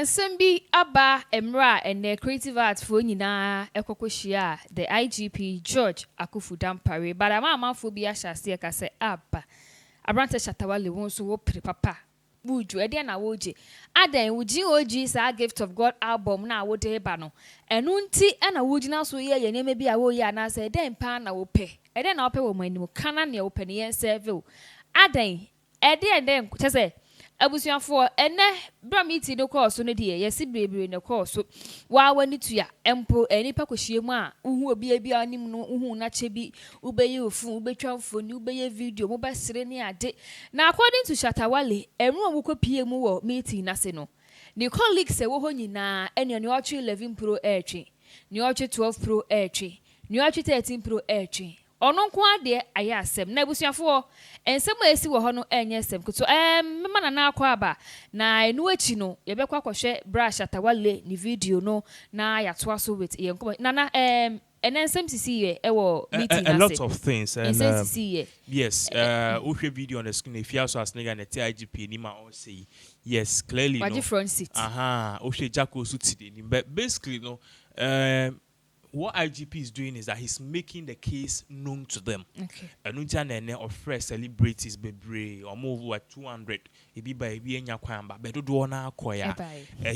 Sembi aba emra and the creative arts for nyina ekokoshia the IGP George Akufu Dampare but ama phobia shase ka say aba abrante Shatta Wale won so wo pre papa buju e de na woje adan wuji oji sa gift of God album na wo de ba no enu nti e na woji na so ye nema bi a wo ye na say den pa na wo pe e de na wo pe wo mani kana na wo pe ne yen serve adan e de den say abusuafo ene bra meeting no course no de yesi bebre no course wa wani tuya empo enipa kohie mu a uhu obi abia anim no uhu na chebi ubeye ofu ubetwamfo ni ubeye video mo basire ni ade na according to Shatta Wale emu omukopie mu wo meeting na se no ni colleagues e wo ho nyina ene ne oche 11 pro etwe ni oche 12 pro etwe ni oche 13 pro etwe ono nko ade aye asem na abusuafo ensem esi wo ho no enye asem kuto mema na akwa aba na enu achi no ye bekwa kwhwe bra Shatta Wale ni video no na ya to aso with ye nko na ensem sisi ye ewo meeting a lot of things and yes we video on the screen if you also as nigga na IGP ni ma on say yes clearly no front seat o hwe Jacko so ti ni but basically no what IGP is doing is that he's making the case known to them. Okay. And of fresh celebrities bebre or more over 200. He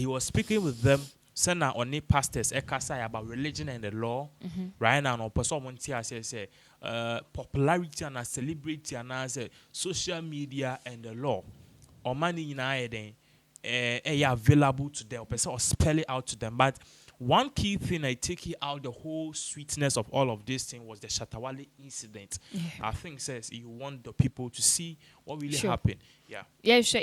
was speaking with them. Sana on pastors ekasa about religion and the law. Right now, no person say popularity and celebrity and social media and the law. Or money in available to them. Or spell it out to them, but. One key thing I take it out the whole sweetness of all of this thing was the Shatta Wale incident. Yeah. I think says you want the people to see what really happened. Yeah. Sure.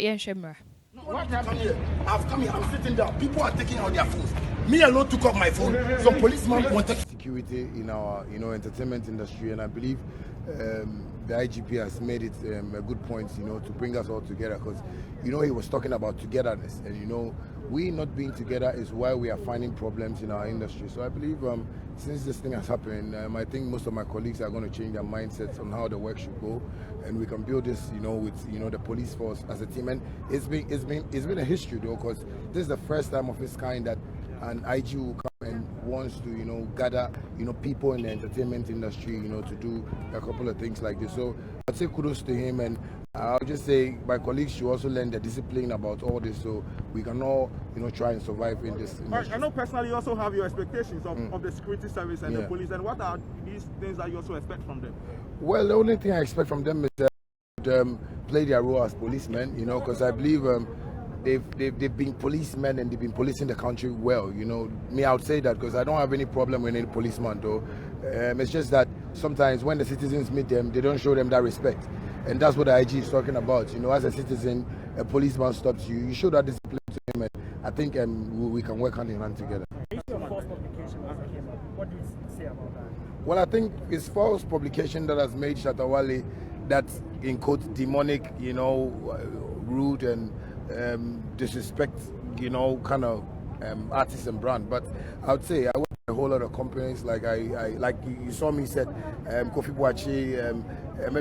No, what happened here? I've come here, I'm sitting down. People are taking out their phones. Me alone took off my phone. Some policemen wanted security in our entertainment industry, and I believe the IGP has made it a good point, to bring us all together because, he was talking about togetherness, and we not being together is why we are finding problems in our industry. So I believe since this thing has happened, I think most of my colleagues are going to change their mindsets on how the work should go, and we can build this, with the police force as a team. And it's been a history though, because this is the first time of its kind that an IG will come and wants to gather people in the entertainment industry to do a couple of things like this. So I'd say kudos to him, and I'll just say my colleagues should also learn the discipline about all this so we can all try and survive in this industry. I know personally you also have your expectations of the security service and the police, and what are these things that you also expect from them? Well, the only thing I expect from them is play their role as policemen, because I believe they've been policemen and they've been policing the country well. Me, I would say that because I don't have any problem with any policeman though. It's just that sometimes when the citizens meet them, they don't show them that respect. And that's what the IG is talking about. As a citizen, a policeman stops you, you show that discipline to him, and I think we can work hand in hand together. What do you say about that? Well, I think it's false publication that has made Shatta Wale that's in quotes demonic, rude and disrespect, kind of artist and brand. But I would say I work with a whole lot of companies like like you saw me said Kofi Boachi,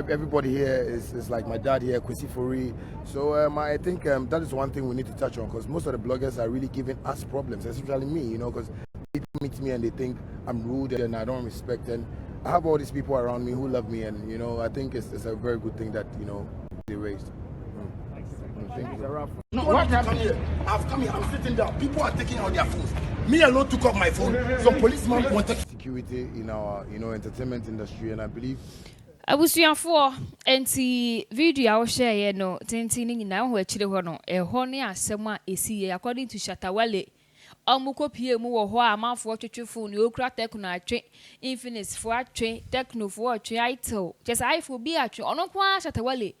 everybody here is like my dad here, Kwesi Fori. So I think that is one thing we need to touch on, because most of the bloggers are really giving us problems, especially me, because people meet me and they think I'm rude and I don't respect, and I have all these people around me who love me, and I think it's a very good thing that they raised. No, what happened here? I've come here, I'm sitting down. People are taking out their phones. Me alone took off my phone. Some policemen wanted security in our entertainment industry, and I believe abusuafo enti video a wo share no tenti ni nyina ho akire ho no ho ne asem a esi according to Shatta Wale omukopie mu wo ho amanfo twetwefo ne okura tekno atwe Infinix fo atwe tekno fo atwe itel just iPhone bi atwe ono kwa Shatta Wale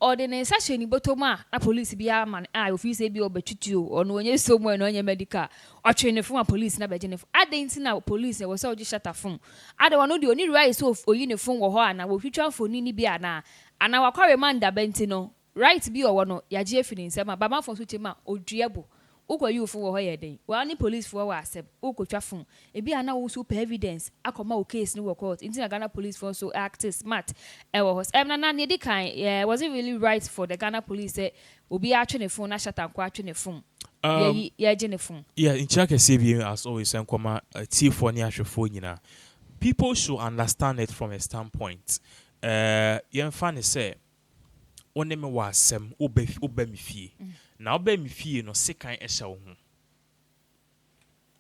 ordinance asheni botoma na police bi ama office bi obetwitio ono onye somo no onye medical atwe ne fo police na beje ne fo adentin na police wo se oji Shatta phone ade wono de oni right so oyi ne phone wo ho ana wo twitwa phone ni bi ana wakwa remanda benti no right bi owo no yaje afini nsema baba phone so chema oduebo uko you for where day. Well, any police for accept uko trafun. E be ana wo super evidence akoma o case no court. Into Ghana police for so act smart. E was na ne di kan was it really right for the Ghana police say obi atwe ne phone na Shatta kwa atwe ne phone. Yeah, phone. Yeah, in check CBA as always and comma T4 ni ahwefo nyina. People should understand it from a standpoint. Yen fan say one me wasem oba mi fie. Na oba mi fie no sekan ehye wo ho.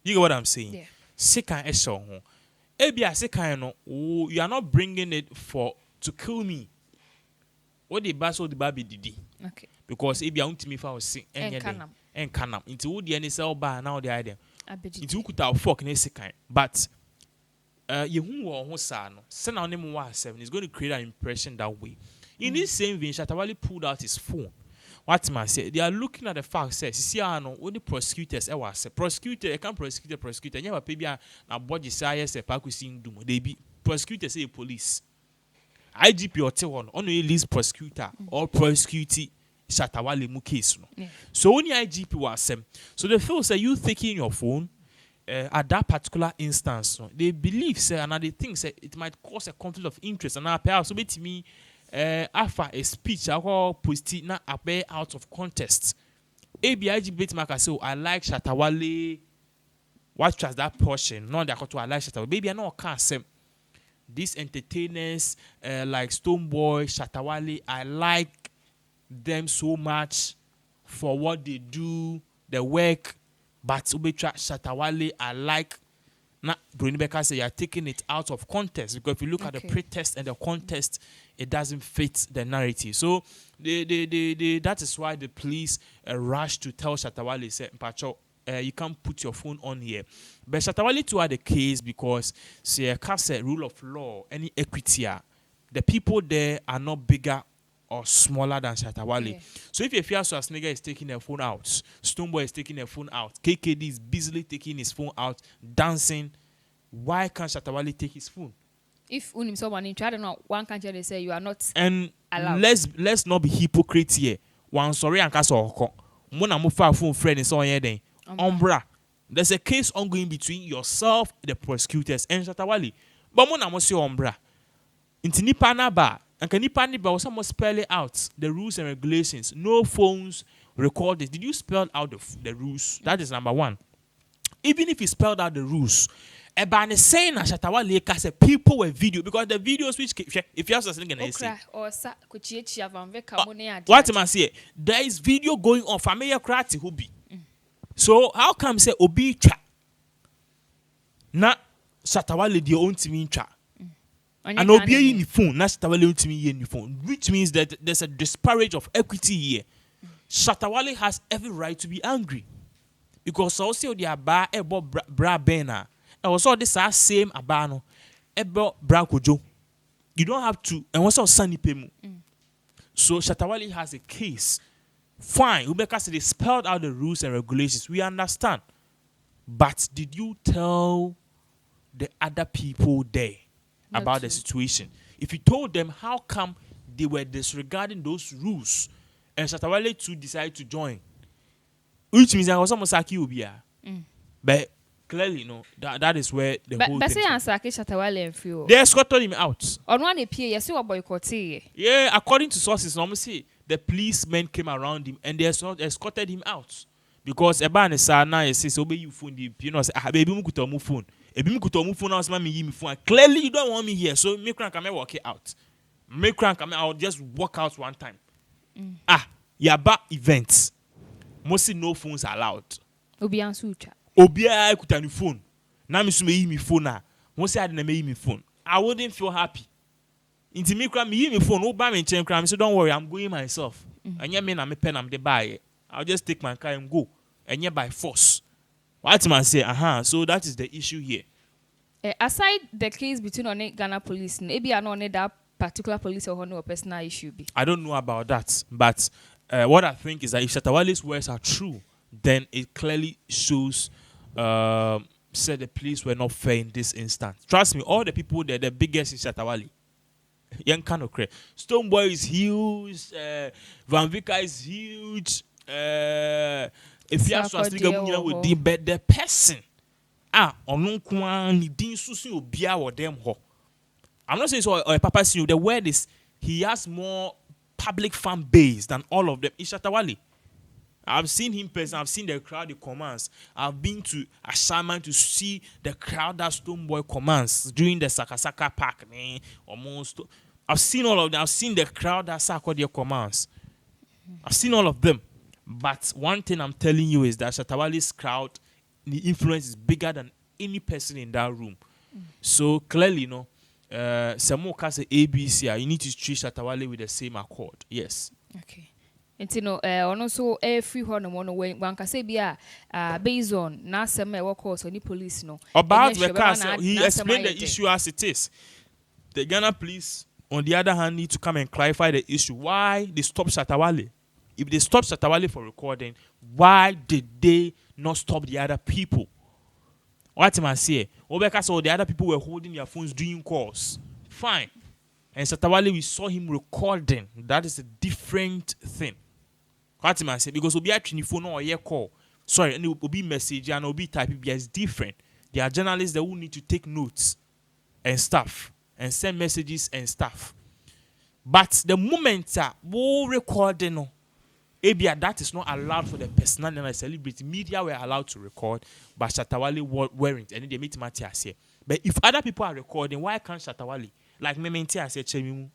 You get what I'm saying? Yeah. Sekan ehye wo ho. Ebia sekan no you are not bringing it to kill me. What the baso the baby didi. Okay. Because ebia untimi fa wo se enye den. Enkanam. Inti wo de any sell ba na wo de idea. Inti wo kuta fork na sekan. But yehu wo ho sa no. Se na onim wa 7 is going to create an impression that way. In this same vein, Shatta Wale pulled out his phone. What man said, they are looking at the fact says, see, I know what the prosecutors ever say. Prosecutor, I can't prosecutor. Never pay na body say yes, a pakusin doom. They be prosecutors say police. IGP or T1 only least prosecutor or prosecute Shatta Wale mu case. No. So only IGP was same. So the feel say you taking your phone at that particular instance, no, they believe say another thing say it might cause a conflict of interest. And now perhaps to me. After a speech, I call post na appear out of context. ABIG bit marker say, I like Shatta Wale. What was that portion? Not that I like Shatta Wale. Baby, I know I can't say these entertainers like Stonebwoy, Shatta Wale. I like them so much for what they do, the work. But Shatta Wale, I like. Now, Brunibeka say you are taking it out of context because if you look at the pretext and the context, it doesn't fit the narrative. So that is why the police rushed to tell Shatta Wale, say, Mpacho, you can't put your phone on here. But Shatta Wale too had the case because say a rule of law, any equity, the people there are not bigger or smaller than Shatta Wale. Yeah. So if Efia Schwarzenegger is taking their phone out, Stonebwoy is taking their phone out, KKD is busily taking his phone out, dancing, why can't Shatta Wale take his phone? If someone in try to know one country they say you are not and allowed. Let's not be hypocrites here. One sorry and cast Mona Mufa phone friend is on here then. Umbra. There's a case ongoing between yourself, the prosecutors, and Shatta Wale. But Mona must say Umbra. Intinipa na ba. And can you someone spell it out the rules and regulations? No phones recorded. Did you spell out the rules? That is number one. Even if you spelled out the rules, Ebane saying that Shatta Wale say people were video because the videos which if you have something gonna say. What am I saying? There is video going on. Familiar krati hubi. So how come say obi tra? Na Shatta Wale the own to me tra. And obey in the phone, not Shatta Wale to me in the phone, which means that there's a disparage of equity here. Shatta Wale has every right to be angry because also the aba ebo bra bena, and also this same abano ebo bra kojo. You don't have to, and also sunny pemu. So Shatta Wale has a case. Fine, Ubeka said they spelled out the rules and regulations. We understand, but did you tell the other people there about the situation? If you told them, how come they were disregarding those rules and Shatta Wale too decided to join? Which means I was almost like you, but clearly, no, that is where the whole thing is. They escorted him out. On one appear, yes, you are boycotting. Yeah, according to sources, normally the policemen came around him and they escorted him out because Eban is now says, "Obey you phone, you know, say, baby, mu kuta mu phone." Clearly, you don't want me here, so make crank come walk it out. Make crank come, I'll just walk out one time. Yaba events. Mostly no phones allowed. Obian sucha. Obia kuta ni phone. Na me sume me phone na. Mostly I didn't me phone. I wouldn't feel happy. Inti me crank me phone. Oba me chain crank. So don't worry, I'm going myself. And yeah, me na me pen am the buy. I'll just take my car and go. And yeah, by force. What man say? So that is the issue here. Aside the case between Ghana police, maybe I know that particular police or no personal issue be. I don't know about that, but what I think is that if Shatta Wale's words are true, then it clearly shows said the police were not fair in this instance. Trust me, all the people there, the biggest is Shatta Wale. Young kind of crazy. Stonebwoy is huge. Van Vika is huge. If you have to stick up with the but the person, ni din susu obia or them ho. I'm not saying so or Papa see you. The word is he has more public fan base than all of them. It's Shatta Wale. I've seen him person, I've seen the crowd he commands. I've been to Ashaman to see the crowd that Stoneboy commands during the Sakasaka Park. Almost. I've seen all of them. I've seen the crowd that Sarkodie commands. I've seen all of them. But one thing I'm telling you is that Shatta Wale's crowd, the influence is bigger than any person in that room. So clearly, you know, Samo Kase ABC, you need to treat Shatta Wale with the same accord. Yes. Okay. And you know, also every one when can say be based on na some work course on the police no. About the case, he explained the issue as it is. The Ghana police, on the other hand, need to come and clarify the issue. Why they stopped Shatta Wale? If they stopped Shatta Wale for recording, why did they not stop the other people? What am I saying? Because all the other people were holding their phones doing calls. Fine. And Shatta Wale, we saw him recording. That is a different thing. What am I saying? Because we'll be actually phone or a call. Sorry, and it will be message and it will be typing. It's different. There are journalists that will need to take notes and stuff and send messages and stuff. But the moment we recording, that is not allowed for the personal and celebrity. Media were allowed to record, but Shatta Wale weren't. And they meet Matthias here. But if other people are recording, why can't Shatta Wale? Like me, I said, Chemimu.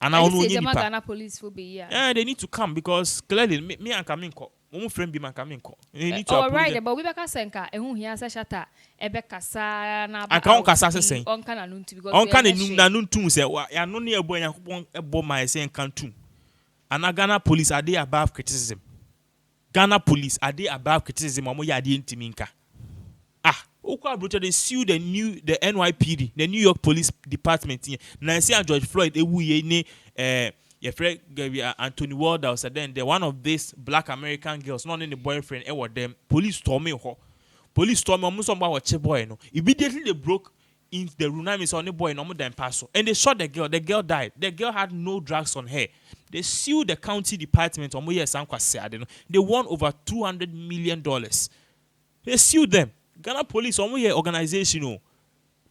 And I don't know Ghana police will be here. Yeah, they need to come because clearly me and Kaminko, my friend be my Kaminko. They need to. All right, but we be kasenka. Ehun here say Shatta. Ebe kasa na. I can't kasa say. On kana nuntu because. On kana nuntu say. Ya no ne ebo yankopon ebo my say kantum. And Ghana police are they above criticism? Ghana police are they above criticism? Omo ya de ntiminka. They sued the NYPD, the New York Police Department. Nancy and George Floyd, Anthony Wardell said then they're one of these black American girls, not any boyfriend, them. Police storm me. Police storm me almost about a boy. No. Immediately they broke in the room. I saw the boy no more than pass. And they shot the girl. The girl died. The girl had no drugs on her. They sued the county department. They won over $200 million. They sued them. Ghana police organization,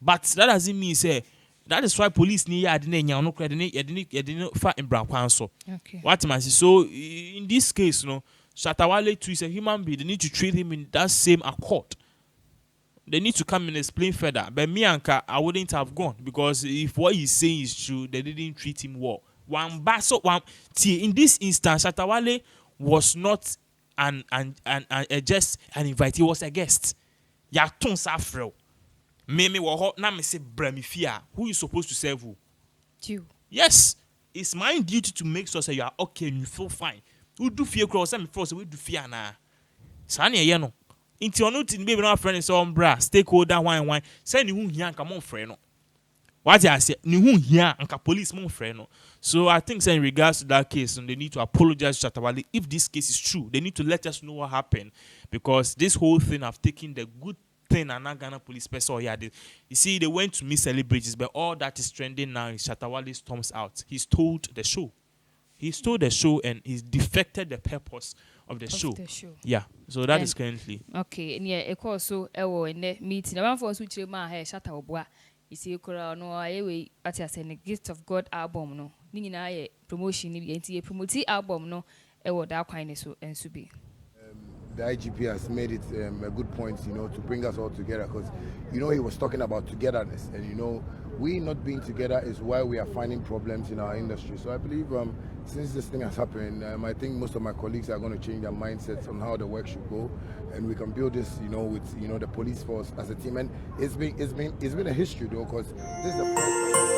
but that doesn't mean say that is why police need no credit fat in brown council. Okay. What am I saying? So in this case, Shatta Wale too is a human being. They need to treat him in that same accord. They need to come and explain further. But me and I wouldn't have gone because if what he's saying is true, they didn't treat him well. In this instance, Shatta Wale was not just an invitee, he was a guest. Ya ton safro. Me wo ho na me se bramifia. Who is supposed to serve who? You. Yes. It's my duty to make sure say you are okay and you feel fine. Who do fear cross and before say we do fear na. Sane ye no. Inti onu tin baby no friend so bra stakeholder wine. Say ni hu hia nka mon friend no. What I say ni hu hia nka police mon friend no. So I think say in regards to that case, they need to apologize to Shatta Wale. If this case is true, they need to let us know what happened. Because this whole thing have taken the good thing and not Ghana police person. You see, they went to meet celebrities, but all that is trending now is Shatta Wale storms out. He stole the show. He stole the show and he's defected the purpose of the show. Yeah. So that is currently. Okay. And yeah, it also in the meeting. I want for us to check my hair, Shatta Wale. You see, no, I say the Gift of God album, no. Nina promotion, ni promote album, no. That kind so and so be. The IGP has made it a good point, to bring us all together because, he was talking about togetherness and, we not being together is why we are finding problems in our industry. So I believe since this thing has happened, I think most of my colleagues are going to change their mindsets on how the work should go and we can build this, with, the police force as a team. And it's been a history though because this is the first